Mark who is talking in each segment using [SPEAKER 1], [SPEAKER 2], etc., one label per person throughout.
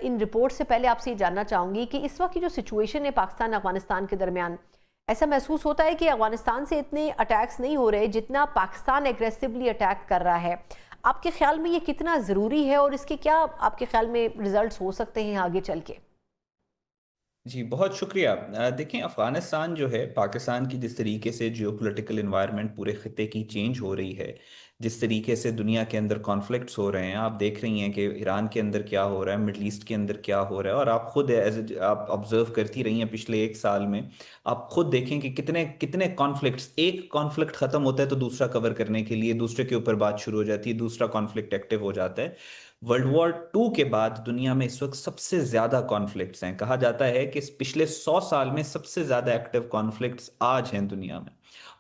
[SPEAKER 1] इन report से पहले आपसे ये जानना चाहूँगी कि इस वक्त की जो सिचुएशन है पाकिस्तान अफगानिस्तान के दरमियान, ऐसा महसूस होता है कि अफगानिस्तान से इतने अटैक्स नहीं हो रहे जितना पाकिस्तान एग्रेसिवली अटैक कर रहा है। आपके ख्याल में ये कितना ज़रूरी है और इसके क्या आपके ख्याल में रिजल्ट्स हो सकते हैं आगे चल के?
[SPEAKER 2] जी, बहुत शुक्रिया। देखें, अफ़गानिस्तान जो है, पाकिस्तान की जिस तरीके से जियोपॉलिटिकल एनवायरनमेंट पूरे ख़ित्ते की चेंज हो रही है, जिस तरीके से दुनिया के अंदर कॉन्फ्लिक्ट्स हो रहे हैं, आप देख रही हैं कि ईरान के अंदर क्या हो रहा है, मिडल ईस्ट के अंदर क्या हो रहा है, और आप खुद आप ऑब्ज़र्व करती रही हैं पिछले 1 साल में। आप खुद देखें कि कितने कितने कॉन्फ्लिक्ट्स, एक कॉन्फ्लिक्ट ख़त्म होता है तो दूसरा कवर करने के लिए दूसरे के ऊपर बात शुरू हो जाती है, दूसरा कॉन्फ्लिक्ट एक्टिव हो जाता है। वर्ल्ड वॉर टू के बाद दुनिया में इस वक्त सबसे ज्यादा कॉन्फ्लिक्ट्स हैं। कहा जाता है कि इस पिछले 100 साल में सबसे ज्यादा एक्टिव कॉन्फ्लिक्ट्स आज हैं दुनिया में,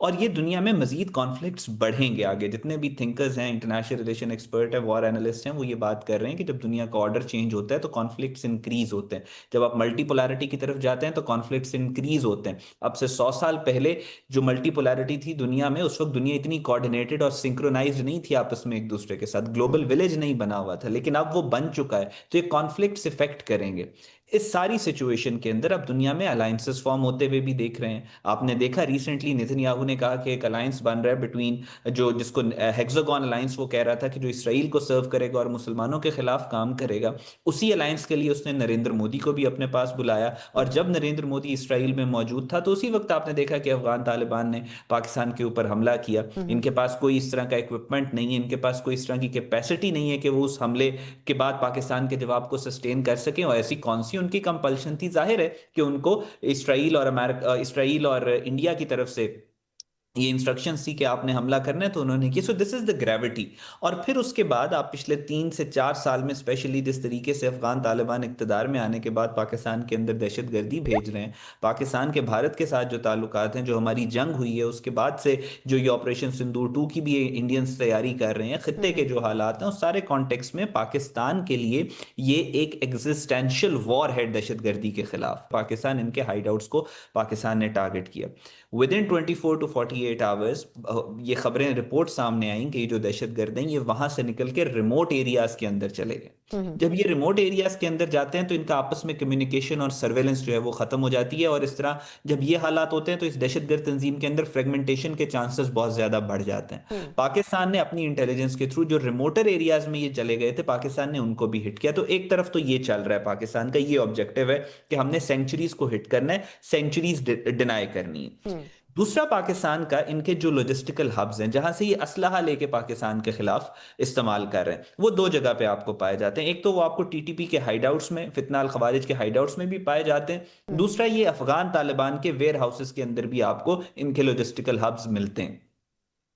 [SPEAKER 2] और ये दुनिया में मजीद कॉन्फ्लिक्ट्स बढ़ेंगे आगे। जितने भी थिंकर्स हैं, इंटरनेशनल रिलेशन एक्सपर्ट है, वॉर एनालिस्ट हैं, वो ये बात कर रहे हैं कि जब दुनिया का ऑर्डर चेंज होता है तो कॉन्फ्लिक्ट्स इंक्रीज होते हैं। जब आप मल्टीपोलैरिटी की तरफ जाते हैं तो कॉन्फ्लिक्ट्स इंक्रीज होते हैं। अब से 100 साल पहले जो मल्टीपोलैरिटी थी दुनिया में, उस वक्त दुनिया इतनी कोऑर्डिनेटेड और सिंक्रोनाइज्ड नहीं थी आपस में एक दूसरे के साथ, ग्लोबल विलेज नहीं बना हुआ था, लेकिन अब वो बन चुका है। तो ये कॉन्फ्लिक्ट्स इफेक्ट करेंगे। इस सारी सिचुएशन के अंदर अब दुनिया में अलायंसेस फॉर्म होते हुए भी देख रहे हैं। आपने देखा रिसेंटली नेतन्याहू ने कहा कि एक अलायंस बन रहा है बिटवीन, जो जिसको हेक्सागोन अलायंस वो कह रहा था, कि जो इसराइल को सर्व करेगा और मुसलमानों के खिलाफ काम करेगा। उसी अलायंस के लिए उसने नरेंद्र मोदी को भी अपने पास बुलाया, और जब नरेंद्र मोदी इसराइल में मौजूद था तो उसी वक्त आपने देखा कि अफगान तालिबान ने पाकिस्तान के ऊपर हमला किया। इनके पास कोई इस तरह का इक्विपमेंट नहीं है, इनके पास कोई इस तरह की कैपेसिटी नहीं है कि वो उस हमले के बाद पाकिस्तान के जवाब को सस्टेन कर सकें। और ऐसी कौन सी उनकी कंपल्शन थी? जाहिर है कि उनको इसराइल और अमेरिका, इसराइल और इंडिया की तरफ से ये इंस्ट्रक्शंस थी कि आपने हमला करना है, तो उन्होंने किया। So this is the gravity. और फिर उसके बाद आप पिछले 3 से 4 साल में स्पेशली जिस तरीके से अफगान तालिबान इक्तदार में आने के बाद पाकिस्तान के अंदर दहशतगर्दी भेज रहे हैं, पाकिस्तान के भारत के साथ जो ताल्लुकात हैं, जो हमारी जंग हुई है उसके बाद से जो ये ऑपरेशन सिंदूर 2 की भी इंडियंस तैयारी कर रहे हैं, खत्ते के जो हालात हैं, उस सारे कॉन्टेक्स्ट में पाकिस्तान के लिए ये एक एग्जिस्टेंशियल वॉर है दहशतगर्दी के खिलाफ। पाकिस्तान, इनके हाइड आउट्स को पाकिस्तान ने टारगेट किया। विद इन 24 to 48 आवर्स ये खबरें, रिपोर्ट सामने आई कि ये जो दहशतगर्द हैं ये वहां से निकल के रिमोट एरियाज के अंदर चले गए। जब ये रिमोट एरियाज के अंदर जाते हैं तो इनका आपस में कम्युनिकेशन और सर्वेलेंस जो है वो खत्म हो जाती है, और इस तरह जब ये हालात होते हैं तो इस दहशतगर्द तंजीम के अंदर फ्रेगमेंटेशन के चांसेस बहुत ज्यादा बढ़ जाते हैं। पाकिस्तान ने अपनी इंटेलिजेंस के थ्रू जो रिमोटर एरियाज में ये चले गए थे, पाकिस्तान ने उनको भी हिट किया। तो एक तरफ तो ये चल रहा है, पाकिस्तान का ये ऑब्जेक्टिव है कि हमने सेंचुरीज को हिट करना है, सेंचुरीज डिनाई करनी है। दूसरा, पाकिस्तान का इनके जो लॉजिस्टिकल हब्स हैं जहां से ये असलहा लेके पाकिस्तान के खिलाफ इस्तेमाल कर रहे हैं, वो 2 जगह पे आपको पाए जाते हैं। एक तो वो आपको टीटीपी के हाइडआउट्स में, फितना अल खवारिज के हाइडआउट्स में भी पाए जाते हैं। दूसरा, ये अफगान तालिबान के वेयर हाउसेस के अंदर भी आपको इनके लॉजिस्टिकल हब्स मिलते हैं।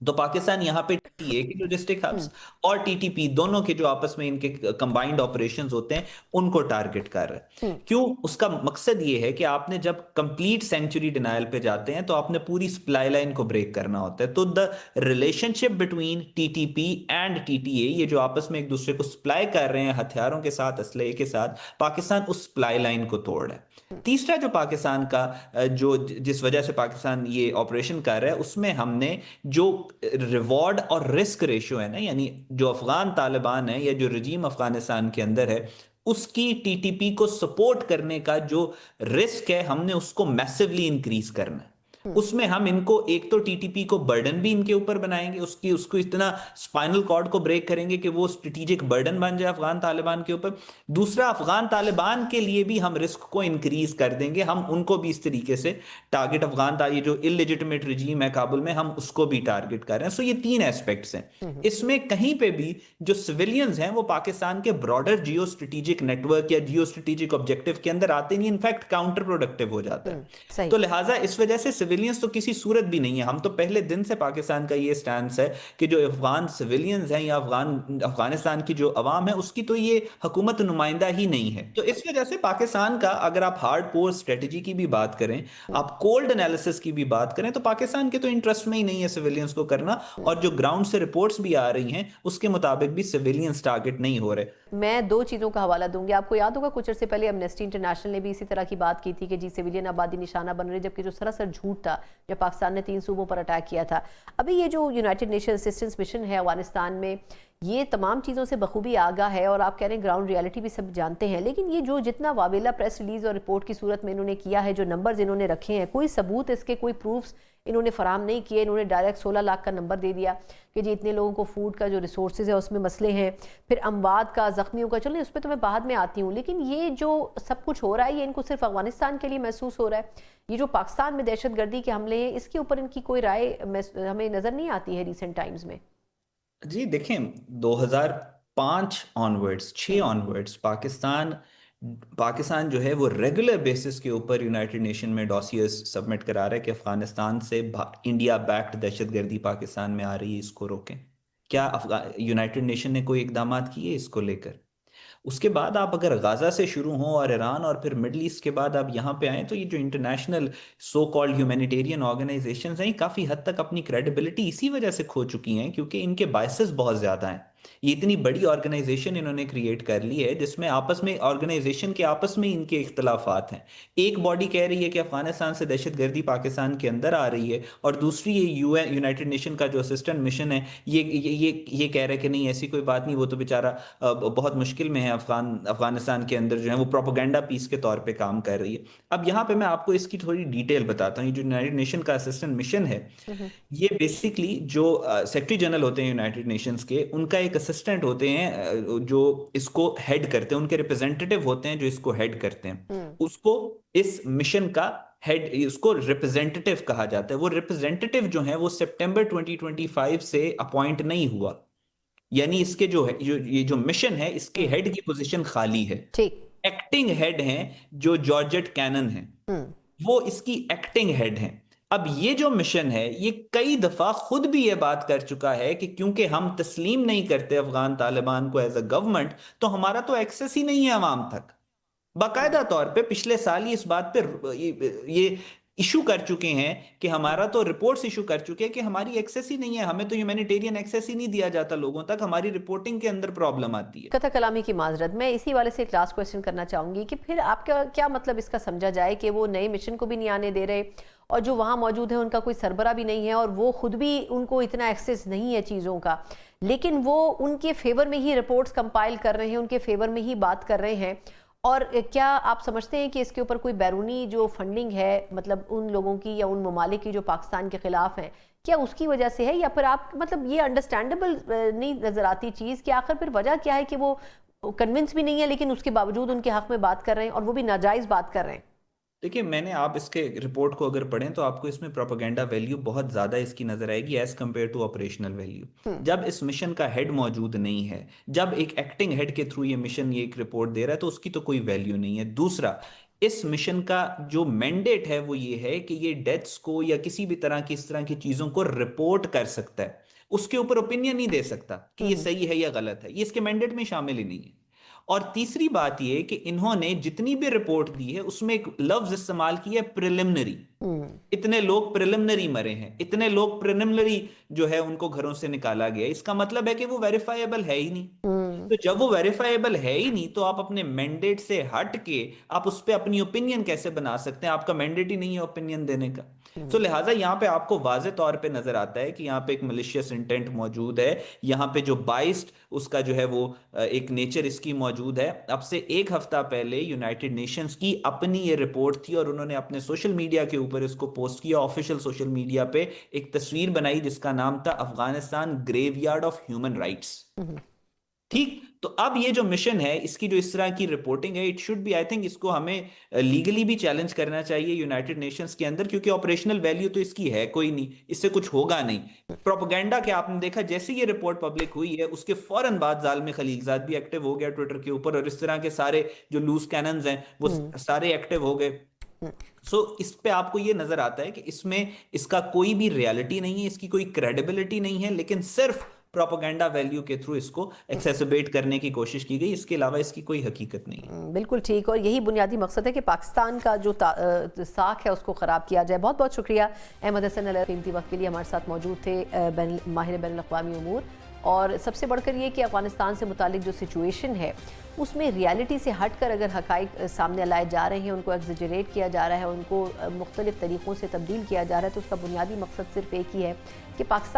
[SPEAKER 2] तो पाकिस्तान यहाँ पे टीए के लॉजिस्टिक हब्स और टीटीपी दोनों के जो आपस में इनके कंबाइंड ऑपरेशंस होते हैं उनको टारगेट कर रहा है। क्यों? उसका मकसद ये है कि आपने जब कंप्लीट सेंचुरी डिनायल पे जाते हैं तो आपने पूरी सप्लाई लाइन को ब्रेक करना होता है। तो the relationship between TTP and TTA, ये जो आपस में एक दूसरे को सप्लाई कर रहे हैं हथियारों के साथ, असलहे के साथ, पाकिस्तान उस सप्लाई लाइन को तोड़ रहा है। तीसरा, जो पाकिस्तान का जो जिस वजह से पाकिस्तान ये ऑपरेशन कर रहा है, उसमें हमने जो रिवॉर्ड और रिस्क रेशियो है ना, यानी जो अफगान तालिबान है या जो रजीम अफगानिस्तान के अंदर है, उसकी टीटीपी को सपोर्ट करने का जो रिस्क है, हमने उसको मैसिवली इंक्रीज करना है। उसमें हम इनको, एक तो टीटीपी को बर्डन भी इनके ऊपर बनाएंगे, उसकी उसको इतना स्पाइनल कॉर्ड को ब्रेक करेंगे कि वो स्ट्रेटेजिक बर्डन बन जाए अफगान तालिबान के ऊपर। दूसरा, अफगान तालिबान के लिए भी हम रिस्क को इंक्रीज कर देंगे, हम उनको भी इस तरीके से टारगेट, ये जो इलिजिटिमेट रजीम है काबुल में, हम उसको भी टारगेट कर रहे हैं। सो ये 3 एस्पेक्ट्स हैं। इसमें कहीं पे भी जो सिविलियंस हैं वो पाकिस्तान के ब्रॉडर जियो स्ट्रेटेजिक नेटवर्क या जियो स्ट्रेटेजिक ऑब्जेक्टिव के अंदर आते नहीं, इनफैक्ट काउंटर प्रोडक्टिव हो जाता है।
[SPEAKER 1] सही।
[SPEAKER 2] तो लिहाजा इस वजह से सिविलियंस तो किसी सूरत भी नहीं है। हम तो पहले दिन से पाकिस्तान का ये स्टैंड है कि जो अफगान सिविलियंस हैं या अफगानिस्तान की जो अवाम है उसकी तो ये हुकूमत नुमाइंदा ही नहीं है। तो इस वजह से पाकिस्तान का, अगर आप हार्ड कोर स्ट्रेटजी की भी बात करें, आप कोल्ड एनालिसिस की भी बात करें, तो पाकिस्तान के तो इंटरेस्ट में ही नहीं है सिविलियंस को करना। और जो ग्राउंड से रिपोर्ट्स भी आ रही हैं उसके मुताबिक भी सिविलियंस टारगेट नहीं हो रहे।
[SPEAKER 1] मैं 2 चीज़ों का हवाला दूंगी। आपको याद होगा कुछ अर्से पहले एमनेस्टी इंटरनेशनल ने भी इसी तरह की बात की थी कि जी सिविलियन आबादी निशाना बन रही, जबकि जो सरासर झूठ था जब पाकिस्तान ने 3 सूबों पर अटैक किया था। अभी ये जो यूनाइटेड नेशन असिस्टेंस मिशन है अफगानिस्तान में, ये तमाम चीज़ों से बखूबी आगाह है और आप कह रहे हैं ग्राउंड रियलिटी भी सब जानते हैं, लेकिन ये जो जितना वावेला प्रेस रिलीज़ और रिपोर्ट की सूरत में इन्होंने किया है, जो नंबर्स इन्होंने रखे हैं, कोई सबूत इसके, कोई प्रूफ्स इन्होंने फराम नहीं किए। इन्होंने डायरेक्ट 16 लाख का नंबर दे दिया कि जी इतने लोगों को फूड का जो रिसोर्सेज है उसमें मसले हैं, फिर अमवात का, ज़ख्मियों का, चलिए उस पर तो मैं बाद में आती हूँ, लेकिन ये जो सब कुछ हो रहा है ये इनको सिर्फ अफगानिस्तान के लिए महसूस हो रहा है। ये जो पाकिस्तान में दहशतगर्दी के हमले हैं इसके ऊपर इनकी कोई राय हमें नज़र नहीं आती है रिसेंट टाइम्स में।
[SPEAKER 2] जी देखें, 2005 ऑनवर्ड्स, 6
[SPEAKER 1] हम्म।
[SPEAKER 2] ऑनवर्ड्स पाकिस्तान पाकिस्तान जो है वो रेगुलर बेसिस के ऊपर यूनाइटेड नेशन में डॉसियर्स सबमिट करा रहा है कि अफगानिस्तान से इंडिया बैक्ड दहशतगर्दी पाकिस्तान में आ रही है, इसको रोकें। क्या यूनाइटेड नेशन ने कोई इकदाम किए इसको लेकर? उसके बाद आप अगर गाजा से शुरू हों और ईरान और फिर मिडल ईस्ट के बाद आप यहाँ पे आए, तो ये जो international so called humanitarian organisations हैं, ये काफ़ी हद तक अपनी क्रेडिबिलिटी इसी वजह से खो चुकी हैं क्योंकि इनके बायसेस बहुत ज़्यादा हैं। ये इतनी बड़ी ऑर्गेनाइजेशन इन्होंने क्रिएट कर ली है जिसमें आपस में ऑर्गेनाइजेशन के आपस में इनके इख्तलाफात हैं। एक बॉडी कह रही है कि अफगानिस्तान से दहशतगर्दी पाकिस्तान के अंदर आ रही है और दूसरी ये यूएन यूनाइटेड नेशन का जो असिस्टेंट मिशन है ये कह रहा है कि नहीं, ऐसी कोई बात नहीं, वो तो बेचारा बहुत मुश्किल में है, अफगानिस्तान के अंदर जो है वो प्रोपोगंडा पीस के तौर पे काम कर रही है। अब यहाँ पे मैं आपको इसकी थोड़ी डिटेल बताता हूँ। ये जो यूनाइटेड नेशन का असिस्टेंट मिशन है, ये बेसिकली जो सेक्रेटरी जनरल होते हैं यूनाइटेड नेशंस के, उनका एक असिस्टेंट होते हैं जो इसको हेड करते हैं, उनके रिप्रेजेंटेटिव होते हैं जो इसको हेड करते हैं। उसको इस मिशन का हेड, उसको रिप्रेजेंटेटिव कहा जाता है। वो रिप्रेजेंटेटिव जो है वो सितंबर 2025 से अपॉइंट नहीं हुआ, यानी इसके जो है ये जो मिशन है इसके हेड की पोजीशन खाली है।
[SPEAKER 1] ठीक।
[SPEAKER 2] एक्टिंग हेड हैं जो जॉर्जेट कैनन हैं, वो इसकी एक्टिंग हेड हैं। अब ये जो मिशन है ये कई दफा खुद भी ये बात कर चुका है कि क्योंकि हम तस्लीम नहीं करते अफगान तालिबान को एज अ गवर्नमेंट, तो हमारा तो एक्सेस ही नहीं है अवाम तक। बाकायदा तौर पे पिछले साल ही इस बात पे ये इशू कर चुके हैं कि हमारा तो रिपोर्ट्स इशू कर चुके हैं कि हमारी एक्सेस ही नहीं है, हमें तो ह्यूमैनिटेरियन एक्सेस ही नहीं दिया जाता लोगों तक, हमारी रिपोर्टिंग के अंदर प्रॉब्लम आती है।
[SPEAKER 1] कथा कलामी की माजरत, मैं इसी वाले से एक लास्ट क्वेश्चन करना चाहूंगी कि फिर आपका क्या मतलब इसका समझा जाए कि वो नए मिशन को भी नहीं आने दे रहे और जो वहाँ मौजूद है उनका कोई सरबरा भी नहीं है और वो खुद भी, उनको इतना एक्सेस नहीं है चीज़ों का, लेकिन वो उनके फेवर में ही रिपोर्ट्स कंपाइल कर रहे हैं, उनके फेवर में ही बात कर रहे हैं। और क्या आप समझते हैं कि इसके ऊपर कोई बैरूनी जो फंडिंग है, मतलब उन लोगों की या उन ममालिक की जो पाकिस्तान के खिलाफ हैं, क्या उसकी वजह से है, या फिर आप मतलब ये अंडरस्टैंडेबल नहीं नजर आती चीज़ कि आखिर फिर वजह क्या है कि वो कन्विंस भी नहीं है लेकिन उसके बावजूद उनके हक में बात कर रहे हैं और वो भी नाजायज़ बात कर रहे हैं?
[SPEAKER 2] देखिए, मैंने, आप इसके रिपोर्ट को अगर पढ़ें तो आपको इसमें प्रोपेगेंडा वैल्यू बहुत ज़्यादा इसकी नज़र आएगी as compare to operational value. जब इस मिशन का हेड मौजूद नहीं है, जब एक एक्टिंग हेड के थ्रू ये मिशन ये एक रिपोर्ट दे रहा है, तो उसकी तो कोई वैल्यू नहीं है। दूसरा, इस मिशन का जो मैंडेट है वो ये है कि ये डेथ्स को या किसी भी तरह की इस तरह की चीज़ों को रिपोर्ट कर सकता है, उसके ऊपर ओपिनियन नहीं दे सकता कि ये सही है या गलत है, ये इसके मैंडेट में शामिल ही नहीं है। और तीसरी बात यह कि इन्होंने जितनी भी रिपोर्ट दी है उसमें एक लफ्ज इस्तेमाल किया है, प्रिलिमिनरी। इतने लोग प्रिलिमिनरी मरे हैं, इतने लोग प्रिलिमिनरी जो है उनको घरों से निकाला गया, इसका मतलब है कि वो वेरीफाइबल है ही नहीं। तो जब वो वेरीफाइबल है ही नहीं तो आप अपने मैंडेट से हट के आप उस पर अपनी ओपिनियन कैसे बना सकते हैं? आपका मैंडेट ही नहीं है ओपिनियन देने का। तो लिहाजा यहाँ पे आपको वाज़े तौर पे नजर आता है कि यहाँ पे एक मलिशियस इंटेंट मौजूद है, यहाँ पे जो बाइस्ड उसका जो है वो एक नेचर इसकी मौजूद है। अब से एक हफ्ता पहले यूनाइटेड नेशंस की अपनी ये रिपोर्ट थी और उन्होंने अपने सोशल मीडिया के ऊपर इसको पोस्ट किया, ऑफिशियल सोशल मीडिया पे एक तस्वीर बनाई जिसका नाम था Afghanistan graveyard of human rights. ठीक, तो अब ये जो मिशन है इसकी जो इस तरह की रिपोर्टिंग है, it should be, I think इसको हमें लीगली भी चैलेंज करना चाहिए यूनाइटेड नेशंस के अंदर, क्योंकि ऑपरेशनल वैल्यू तो इसकी है कोई नहीं, इससे कुछ होगा नहीं। प्रोपेगेंडा क्या आपने देखा, जैसे ये रिपोर्ट पब्लिक हुई है उसके फौरन बाद जालिम खलीलजाद भी एक्टिव हो गया ट्विटर के ऊपर और इस तरह के सारे जो लूज कैनन्स हैं वो सारे एक्टिव हो गए। सो इस पे आपको ये नजर आता है कि इसमें इसका कोई भी रियलिटी नहीं है, इसकी कोई क्रेडिबिलिटी नहीं है, लेकिन सिर्फ प्रोपेगेंडा वैल्यू के थ्रू इसको एक्सेसिबेट करने की कोशिश की गई, इसके अलावा इसकी कोई हकीकत नहीं है।
[SPEAKER 1] बिल्कुल ठीक, और यही बुनियादी मकसद है कि पाकिस्तान का जो साख है उसको ख़राब किया जाए। बहुत बहुत शुक्रिया अहमद हसन, कीमती वक्त के लिए हमारे साथ मौजूद थे, माहिर बैनुल-अक़वामी उमूर। और सबसे बढ़कर ये कि अफ़गानिस्तान से मुतालिक जो सिचुएशन है उसमें रियलिटी से हट कर अगर हक़ाइक़ सामने लाए जा रहे हैं, उनको एग्ज़ैजरेट किया जा रहा है, उनको मुख्तलिफ़ तरीक़ों से तब्दील किया जा रहा है, तो उसका बुनियादी मकसद सिर्फ एक ही है कि पाकिस्तान